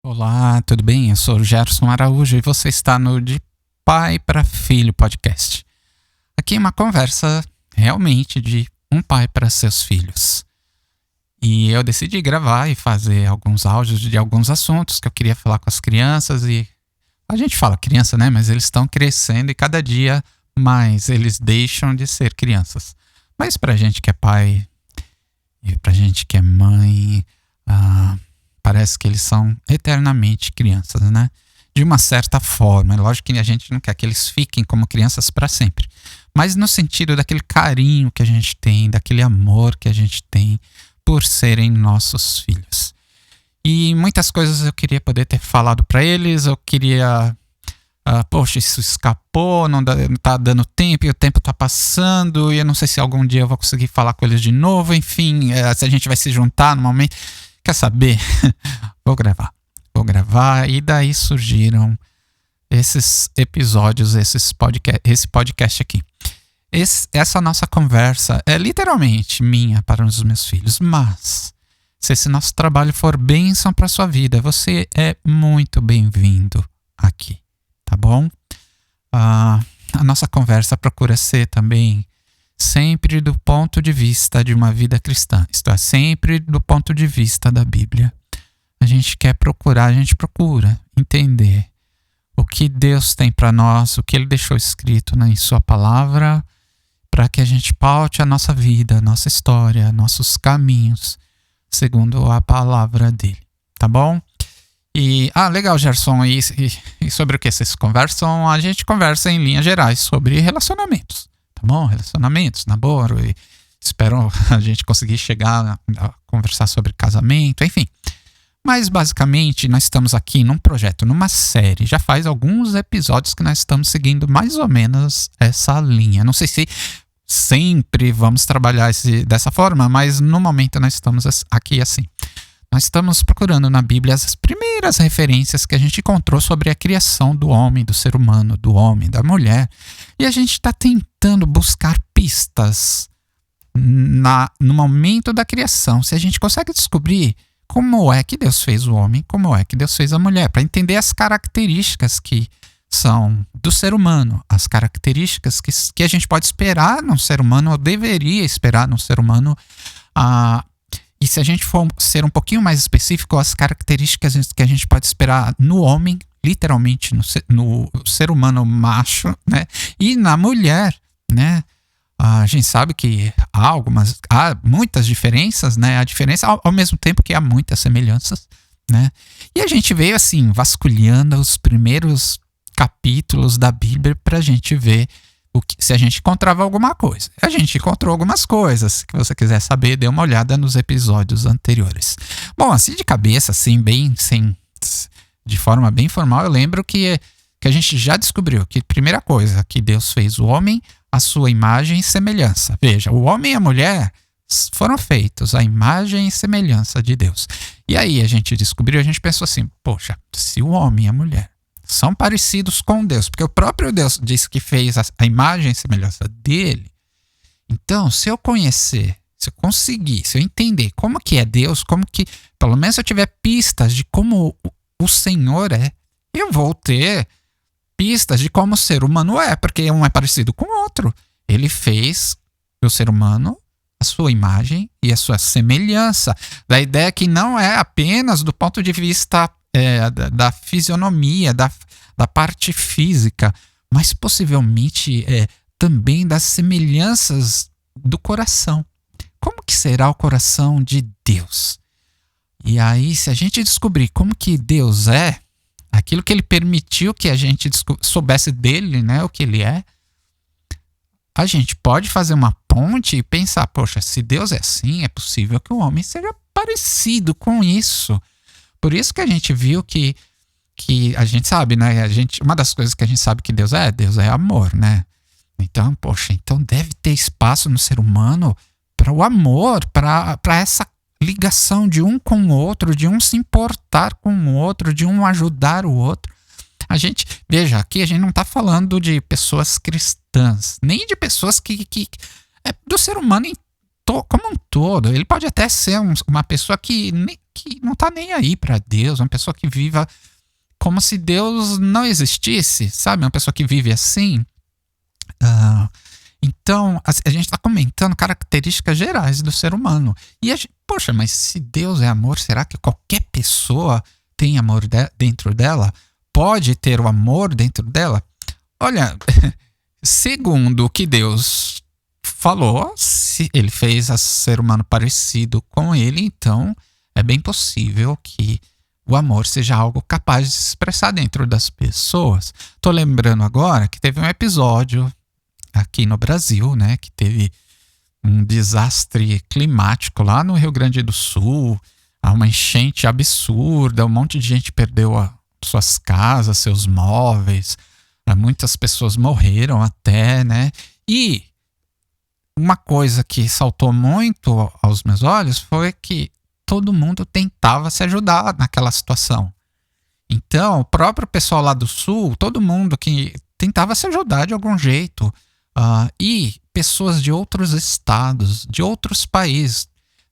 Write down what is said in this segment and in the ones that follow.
Olá, tudo bem? Eu sou o Gerson Araújo e você está no De Pai para Filho podcast. Aqui é uma conversa realmente de um pai para seus filhos. E eu decidi gravar e fazer alguns áudios de alguns assuntos que eu queria falar com as crianças e a gente fala criança, né? Mas eles estão crescendo e cada dia mais eles deixam de ser crianças. Mas pra gente que é pai e pra gente que é mãe, parece que eles são eternamente crianças, né? De uma certa forma. É lógico que a gente não quer que eles fiquem como crianças para sempre. Mas no sentido daquele carinho que a gente tem, daquele amor que a gente tem por serem nossos filhos. E muitas coisas eu queria poder ter falado para eles, eu queria... poxa, isso escapou, não tá dando tempo, e o tempo tá passando, e eu não sei se algum dia eu vou conseguir falar com eles de novo, enfim, se a gente vai se juntar no momento. Quer saber? Vou gravar, e daí surgiram esses episódios, esse podcast aqui. Essa nossa conversa é literalmente minha para os meus filhos, mas se esse nosso trabalho for bênção para sua vida, você é muito bem-vindo aqui, tá bom? A nossa conversa procura ser também sempre do ponto de vista de uma vida cristã, isto é, sempre do ponto de vista da Bíblia. A gente procura entender o que Deus tem para nós, o que Ele deixou escrito em Sua palavra, para que a gente paute a nossa vida, a nossa história, nossos caminhos, segundo a palavra dele, tá bom? E, legal, Gerson, e sobre o que vocês conversam? A gente conversa em linhas gerais sobre relacionamentos, tá bom? Relacionamentos, namoro, e espero a gente conseguir chegar a conversar sobre casamento, enfim. Mas basicamente nós estamos aqui num projeto, numa série, já faz alguns episódios que nós estamos seguindo mais ou menos essa linha. Não sei se sempre vamos trabalhar dessa forma, mas no momento nós estamos aqui assim. Nós estamos procurando na Bíblia as primeiras referências que a gente encontrou sobre a criação do homem, do ser humano, do homem, da mulher. E a gente está tentando buscar pistas no momento da criação. Se a gente consegue descobrir como é que Deus fez o homem, como é que Deus fez a mulher, para entender as características que são do ser humano, as características que a gente pode esperar num ser humano, ou deveria esperar num ser humano, e se a gente for ser um pouquinho mais específico, as características que a gente pode esperar no homem, literalmente no ser humano macho, né? E na mulher, né? A gente sabe que há muitas diferenças, né? A diferença ao mesmo tempo que há muitas semelhanças, né? E a gente veio assim, vasculhando os primeiros capítulos da Bíblia pra gente ver se a gente encontrava alguma coisa. A gente encontrou algumas coisas. Se você quiser saber, dê uma olhada nos episódios anteriores. Bom, assim de cabeça, assim, de forma bem formal, eu lembro que a gente já descobriu que, primeira coisa, que Deus fez o homem à sua imagem e semelhança. Veja, o homem e a mulher foram feitos à imagem e semelhança de Deus. E aí a gente descobriu, a gente pensou assim, poxa, se o homem e a mulher são parecidos com Deus, porque o próprio Deus disse que fez a imagem e semelhança dele, então se eu conhecer, se eu conseguir, se eu entender como que é Deus, como que, pelo menos se eu tiver pistas de como o Senhor é, eu vou ter pistas de como o ser humano é, porque um é parecido com o outro. Ele fez o ser humano a sua imagem e a sua semelhança. Da ideia que não é apenas do ponto de vista da fisionomia, da parte física, mas possivelmente também das semelhanças do coração. Como que será o coração de Deus? E aí, se a gente descobrir como que Deus é, aquilo que ele permitiu que a gente soubesse dele, né, o que ele é, a gente pode fazer uma ponte e pensar, poxa, se Deus é assim, é possível que o homem seja parecido com isso. Por isso que a gente viu que a gente sabe, né, uma das coisas que a gente sabe que Deus é amor, né? Então, poxa, então deve ter espaço no ser humano para o amor, para essa ligação de um com o outro, de um se importar com o outro, de um ajudar o outro. Veja, aqui a gente não está falando de pessoas cristãs, nem de pessoas do ser humano como um todo. Ele pode até ser uma pessoa que não tá nem aí para Deus, uma pessoa que viva como se Deus não existisse, sabe? Uma pessoa que vive assim. Então, a gente está comentando características gerais do ser humano. E poxa, mas se Deus é amor, será que qualquer pessoa tem amor dentro dela? Pode ter o amor dentro dela? Olha, segundo o que Deus falou, se ele fez a ser humano parecido com ele, então é bem possível que o amor seja algo capaz de se expressar dentro das pessoas. Tô lembrando agora que teve um episódio aqui no Brasil, né, que teve um desastre climático lá no Rio Grande do Sul, uma enchente absurda, um monte de gente perdeu suas casas, seus móveis, muitas pessoas morreram até, né? E uma coisa que saltou muito aos meus olhos foi que todo mundo tentava se ajudar naquela situação. Então, o próprio pessoal lá do Sul, todo mundo que tentava se ajudar de algum jeito. E pessoas de outros estados, de outros países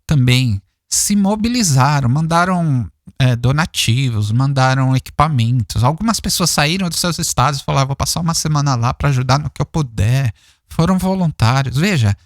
também se mobilizaram, mandaram donativos, mandaram equipamentos. Algumas pessoas saíram dos seus estados e falaram: vou passar uma semana lá para ajudar no que eu puder. Foram voluntários. Veja,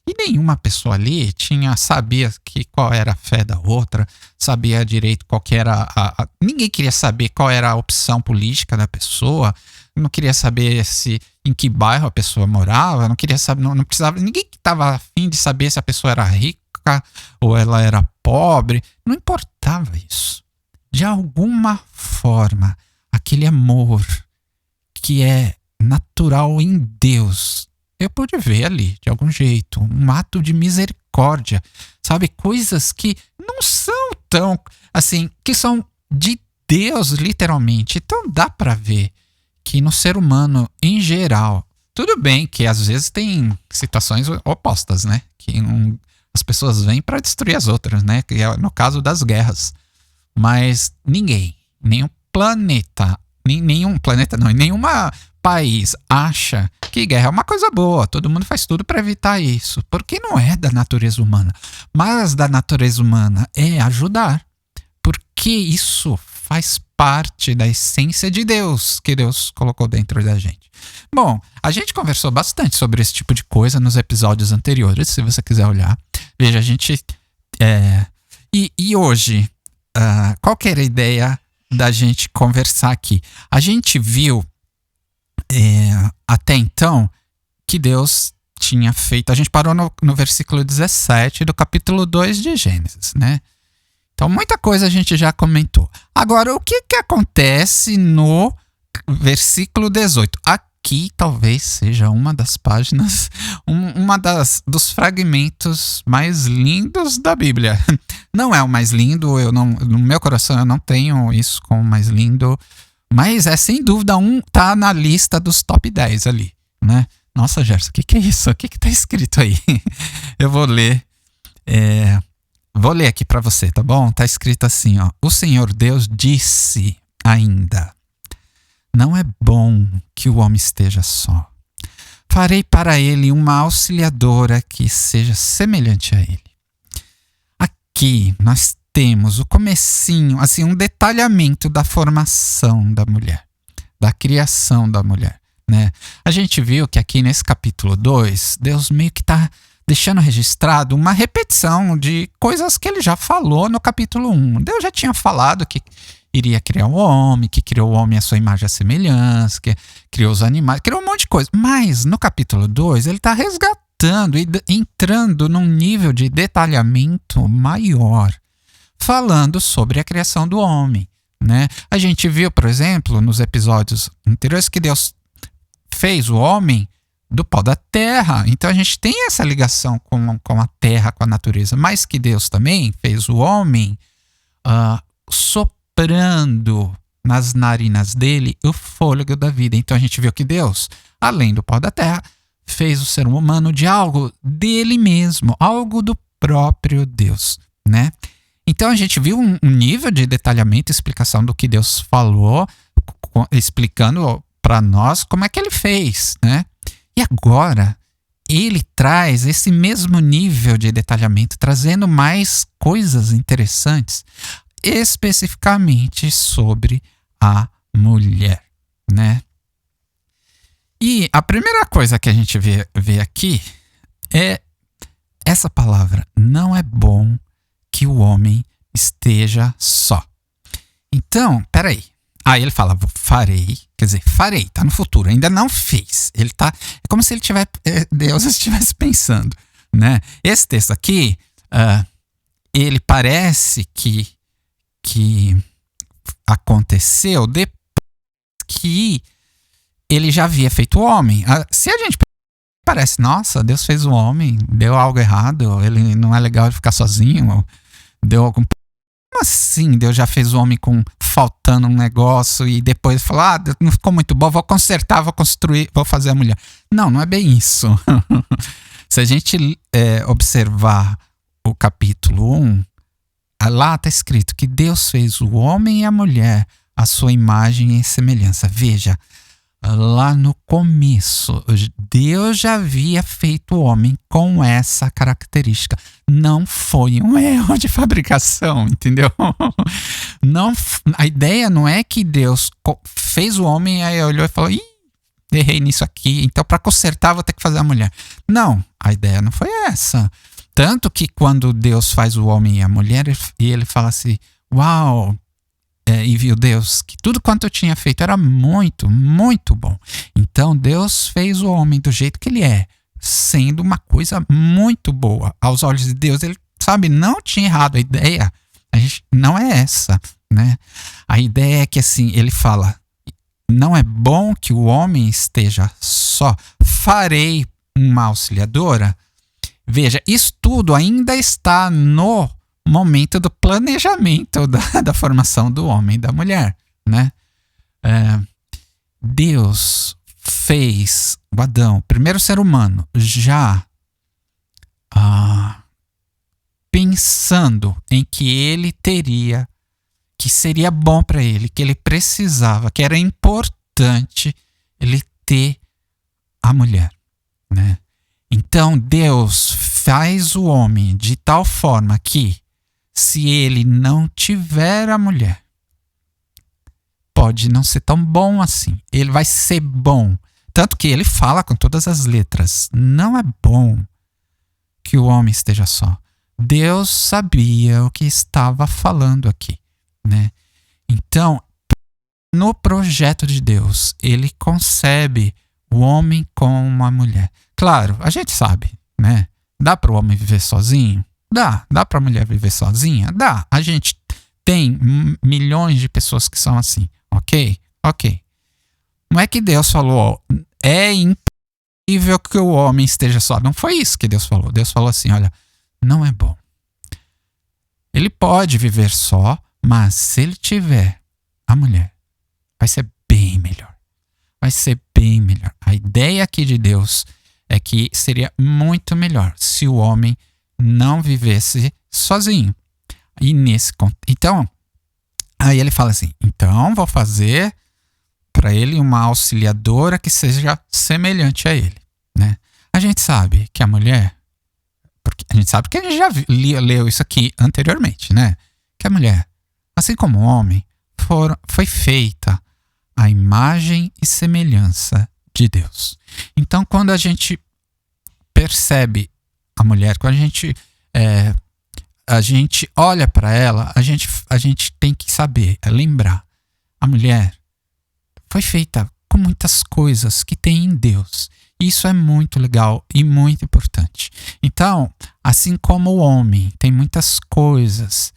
e nenhuma pessoa ali sabia qual era a fé da outra, sabia direito qual que era ninguém queria saber qual era a opção política da pessoa, não queria saber em que bairro a pessoa morava, não queria saber, não precisava, ninguém estava afim de saber se a pessoa era rica ou ela era pobre, não importava isso. De alguma forma, aquele amor que é natural em Deus, eu pude ver ali, de algum jeito, um ato de misericórdia, sabe? Coisas que não são tão, assim, que são de Deus, literalmente. Então dá pra ver que no ser humano, em geral, tudo bem que às vezes tem situações opostas, né? Que as pessoas vêm pra destruir as outras, né? Que é no caso das guerras. Mas nenhum planeta, nenhum país acha que guerra é uma coisa boa, todo mundo faz tudo para evitar isso, porque não é da natureza humana. Mas da natureza humana é ajudar, porque isso faz parte da essência de Deus, que Deus colocou dentro da gente. Bom, a gente conversou bastante sobre esse tipo de coisa nos episódios anteriores, se você quiser olhar. Veja, a gente... E hoje, qual que era a ideia da gente conversar aqui? A gente viu até então que Deus tinha feito, a gente parou no versículo 17 do capítulo 2 de Gênesis, né? Então muita coisa a gente já comentou. Agora, o que acontece no versículo 18? Aqui talvez seja uma das páginas, dos fragmentos mais lindos da Bíblia. Não é o mais lindo, no meu coração eu não tenho isso como o mais lindo, mas é sem dúvida tá na lista dos top 10 ali, né? Nossa, Gerson, o que é isso? O que tá escrito aí? Eu vou ler. Vou ler aqui para você, tá bom? Tá escrito assim, ó. O Senhor Deus disse ainda: não é bom que o homem esteja só. Farei para ele uma auxiliadora que seja semelhante a ele. Aqui nós temos o comecinho, assim, um detalhamento da formação da mulher, da criação da mulher, né? A gente viu que aqui nesse capítulo 2, Deus meio que está deixando registrado uma repetição de coisas que ele já falou no capítulo 1. Deus já tinha falado que iria criar o homem, que criou o homem à sua imagem e semelhança, que criou os animais, criou um monte de coisa. Mas no capítulo 2, ele está resgatando e entrando num nível de detalhamento maior, falando sobre a criação do homem, né? A gente viu, por exemplo, nos episódios anteriores que Deus fez o homem do pó da terra. Então a gente tem essa ligação com a terra, com a natureza, mas que Deus também fez o homem soprando nas narinas dele o fôlego da vida. Então a gente viu que Deus, além do pó da terra, fez o ser humano de algo dele mesmo, algo do próprio Deus, né? Então a gente viu um nível de detalhamento e explicação do que Deus falou, explicando para nós como é que ele fez, né? E agora ele traz esse mesmo nível de detalhamento, trazendo mais coisas interessantes, especificamente sobre a mulher, né? E a primeira coisa que a gente vê aqui é essa palavra: não é bom que o homem esteja só. Então, peraí. Aí ele fala, farei, quer dizer, farei, tá no futuro, ainda não fez. Ele tá, é como se Deus estivesse pensando, né? Esse texto aqui, ele parece que aconteceu depois que ele já havia feito o homem. Se a gente parece, nossa, Deus fez o homem, deu algo errado, ele não é legal ele ficar sozinho, deu algum... Como assim Deus já fez o homem com faltando um negócio e depois falou, não ficou muito bom, vou consertar, vou construir, vou fazer a mulher. Não é bem isso. Se a gente observar o capítulo 1, lá está escrito que Deus fez o homem e a mulher à sua imagem e semelhança. Veja, lá no começo, Deus já havia feito o homem com essa característica. Não foi um erro de fabricação, entendeu? Não, a ideia não é que Deus fez o homem e aí olhou e falou, errei nisso aqui, então para consertar vou ter que fazer a mulher. Não, a ideia não foi essa. Tanto que quando Deus faz o homem e a mulher, e ele fala assim, uau, e viu Deus que tudo quanto eu tinha feito era muito, muito bom. Então Deus fez o homem do jeito que ele é, sendo uma coisa muito boa. Aos olhos de Deus, ele, não tinha errado. A ideia não é essa, né? A ideia é que assim, ele fala, não é bom que o homem esteja só. Farei uma auxiliadora. Veja, isso tudo ainda está no momento do planejamento da formação do homem e da mulher, né? Deus fez o Adão, o primeiro ser humano, já pensando em que ele teria, que seria bom para ele, que ele precisava, que era importante ele ter a mulher, né? Então Deus faz o homem de tal forma que, se ele não tiver a mulher, pode não ser tão bom assim. Ele vai ser bom. Tanto que ele fala com todas as letras. Não é bom que o homem esteja só. Deus sabia o que estava falando aqui, né? Então, no projeto de Deus, ele concebe o homem com uma mulher. Claro, a gente sabe, né? Dá para o homem viver sozinho? Dá para a mulher viver sozinha? Dá. A gente tem milhões de pessoas que são assim, ok? Não é que Deus falou, é impossível que o homem esteja só. Não foi isso que Deus falou. Deus falou assim, olha, não é bom. Ele pode viver só, mas se ele tiver a mulher, vai ser bem melhor. Vai ser bem melhor. A ideia aqui de Deus é que seria muito melhor se o homem não vivesse sozinho. E então, aí ele fala assim, então vou fazer para ele uma auxiliadora que seja semelhante a ele, né? A gente sabe que a mulher, porque a gente sabe que a gente já leu isso aqui anteriormente, né? Que a mulher, assim como o homem, foi feita à imagem e semelhança de Deus. Então, quando a gente percebe a mulher, quando a gente olha para ela, a gente tem que saber, lembrar, a mulher foi feita com muitas coisas que tem em Deus. Isso é muito legal e muito importante. Então, assim como o homem tem muitas coisas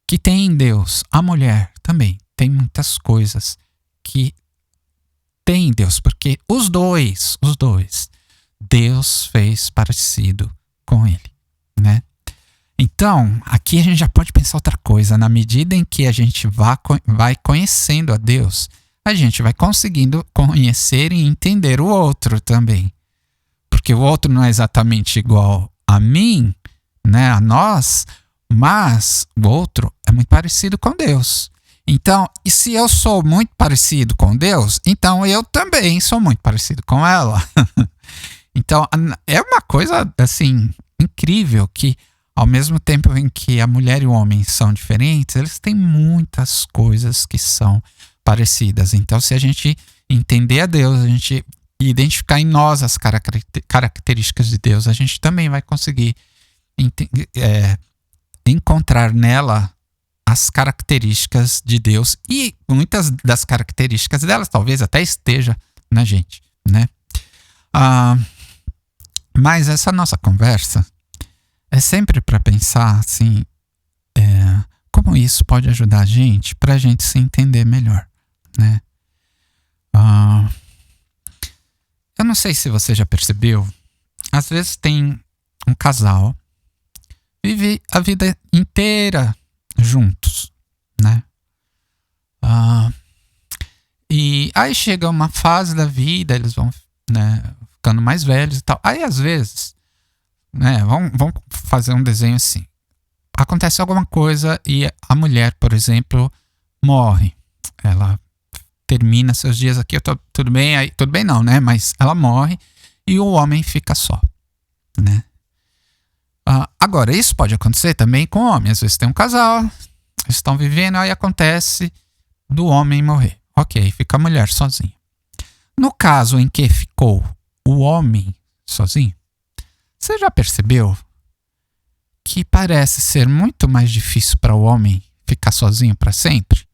que tem em Deus, a mulher também tem muitas coisas que tem em Deus, porque os dois, Deus fez parecido com ele, né? Então, aqui a gente já pode pensar outra coisa. Na medida em que a gente vai conhecendo a Deus, a gente vai conseguindo conhecer e entender o outro também. Porque o outro não é exatamente igual a mim, né, a nós, mas o outro é muito parecido com Deus. Então, e se eu sou muito parecido com Deus, então eu também sou muito parecido com ela. Então, é uma coisa, assim, incrível que, ao mesmo tempo em que a mulher e o homem são diferentes, eles têm muitas coisas que são parecidas. Então, se a gente entender a Deus, a gente identificar em nós as características de Deus, a gente também vai conseguir encontrar nela as características de Deus, e muitas das características delas talvez até esteja na gente, né? Mas essa nossa conversa é sempre para pensar assim, como isso pode ajudar a gente para a gente se entender melhor, né? Eu não sei se você já percebeu, às vezes tem um casal, vive a vida inteira juntos, né? E aí chega uma fase da vida, eles vão, né, ficando mais velhos e tal. Aí às vezes, né, vamos fazer um desenho assim. Acontece alguma coisa e a mulher, por exemplo, morre. Ela termina seus dias aqui, tudo bem, aí tudo bem não, né? Mas ela morre e o homem fica só, né? Agora, isso pode acontecer também com o homem. Às vezes tem um casal, eles estão vivendo, aí acontece do homem morrer. Ok, fica a mulher sozinha. No caso em que ficou o homem sozinho, você já percebeu que parece ser muito mais difícil para o homem ficar sozinho para sempre?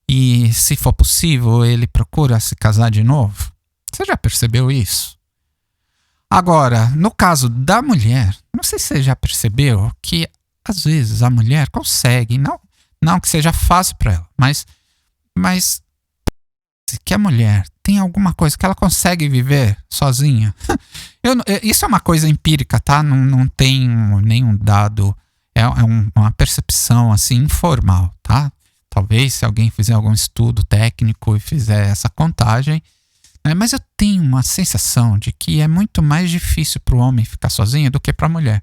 E, se for possível, ele procura se casar de novo? Você já percebeu isso? Agora, no caso da mulher, não sei se você já percebeu que às vezes a mulher consegue, não que seja fácil para ela, mas que a mulher tem alguma coisa que ela consegue viver sozinha. Isso é uma coisa empírica, tá? Não tem nenhum dado, uma percepção assim informal, tá? Talvez se alguém fizer algum estudo técnico e fizer essa contagem, mas eu tenho uma sensação de que é muito mais difícil para o homem ficar sozinho do que para a mulher.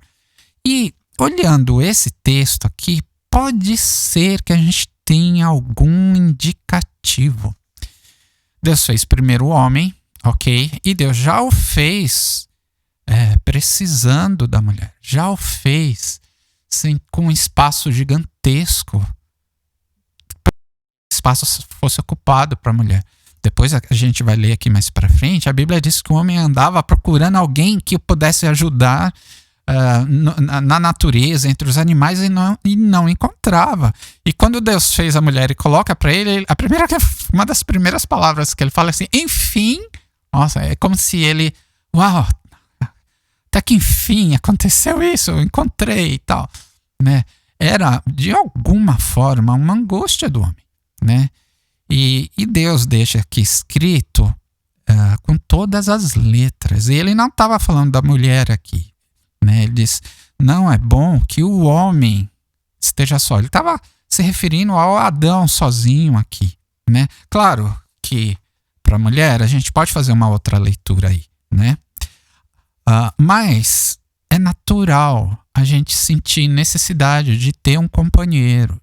E olhando esse texto aqui, pode ser que a gente tenha algum indicativo. Deus fez primeiro o homem, ok? E Deus já o fez precisando da mulher. Já o fez com um espaço gigantesco. O espaço fosse ocupado para a mulher. Depois a gente vai ler aqui mais para frente, a Bíblia diz que o homem andava procurando alguém que o pudesse ajudar na natureza, entre os animais, e não encontrava. E quando Deus fez a mulher e coloca para ele, uma das primeiras palavras que ele fala assim, enfim, nossa, é como se ele, uau, até que enfim aconteceu isso, eu encontrei e tal, né? Era, de alguma forma, uma angústia do homem, né? E Deus deixa aqui escrito com todas as letras. E ele não estava falando da mulher aqui, né? Ele diz, não é bom que o homem esteja só. Ele estava se referindo ao Adão sozinho aqui, né? Claro que para a mulher a gente pode fazer uma outra leitura aí, né? Mas é natural a gente sentir necessidade de ter um companheiro.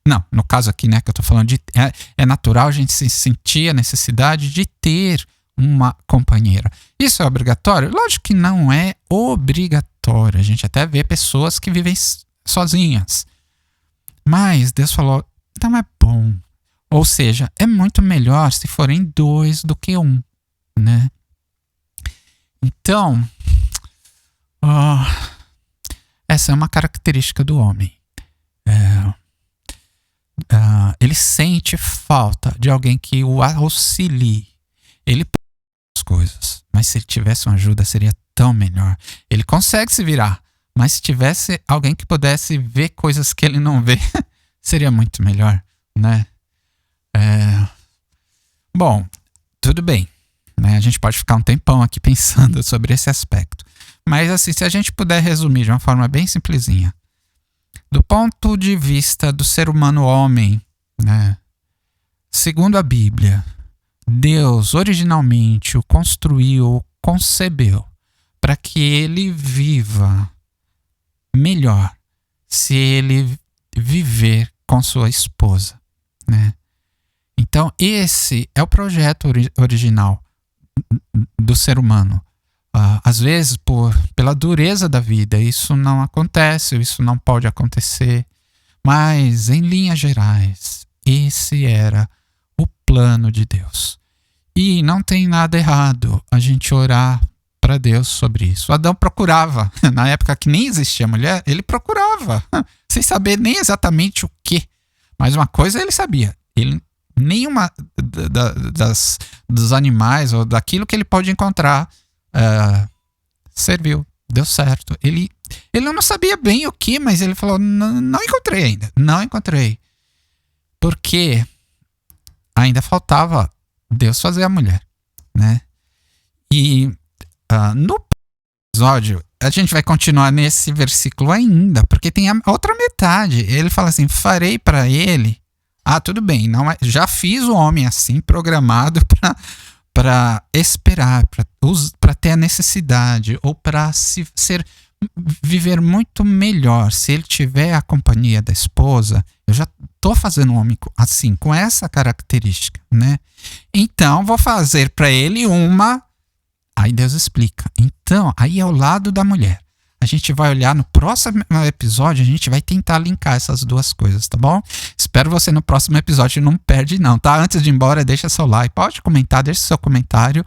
Não, no caso aqui, né, que eu tô falando é natural a gente sentir a necessidade de ter uma companheira. Isso é obrigatório? Lógico que não é obrigatório. A gente até vê pessoas que vivem sozinhas. Mas Deus falou, não é bom. Ou seja, é muito melhor se forem dois do que um, né? Então, essa é uma característica do homem. Ele sente falta de alguém que o auxilie. Ele pode as coisas, mas se ele tivesse uma ajuda seria tão melhor. Ele consegue se virar, mas se tivesse alguém que pudesse ver coisas que ele não vê, seria muito melhor, né? Bom, tudo bem, né? A gente pode ficar um tempão aqui pensando sobre esse aspecto. Mas assim, se a gente puder resumir de uma forma bem simplesinha, do ponto de vista do ser humano homem, né? Segundo a Bíblia, Deus originalmente o construiu, o concebeu para que ele viva melhor se ele viver com sua esposa, né? Então esse é o projeto original do ser humano. Às vezes, pela dureza da vida, isso não acontece, isso não pode acontecer. Mas, em linhas gerais, esse era o plano de Deus. E não tem nada errado a gente orar para Deus sobre isso. Adão procurava, na época que nem existia mulher, ele procurava, sem saber nem exatamente o que. Mas uma coisa ele sabia, nenhuma dos animais ou daquilo que ele pode encontrar serviu, deu certo. Ele não sabia bem o que, mas ele falou, não encontrei ainda, não encontrei. Porque ainda faltava Deus fazer a mulher, né? E no episódio, a gente vai continuar nesse versículo ainda, porque tem a outra metade. Ele fala assim, farei para ele... tudo bem, já fiz o homem assim, programado para esperar, para ter a necessidade, ou para viver muito melhor. Se ele tiver a companhia da esposa, eu já estou fazendo um homem assim, com essa característica, né? Então, vou fazer para ele uma... Aí Deus explica. Então, aí é o lado da mulher. A gente vai olhar no próximo episódio, a gente vai tentar linkar essas duas coisas, tá bom? Espero você no próximo episódio, não perde não, tá? Antes de ir embora, deixa seu like, pode comentar, deixa seu comentário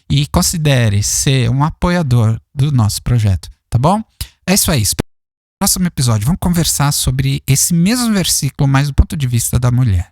e considere ser um apoiador do nosso projeto, tá bom? É isso aí, espero no próximo episódio. Vamos conversar sobre esse mesmo versículo, mas do ponto de vista da mulher.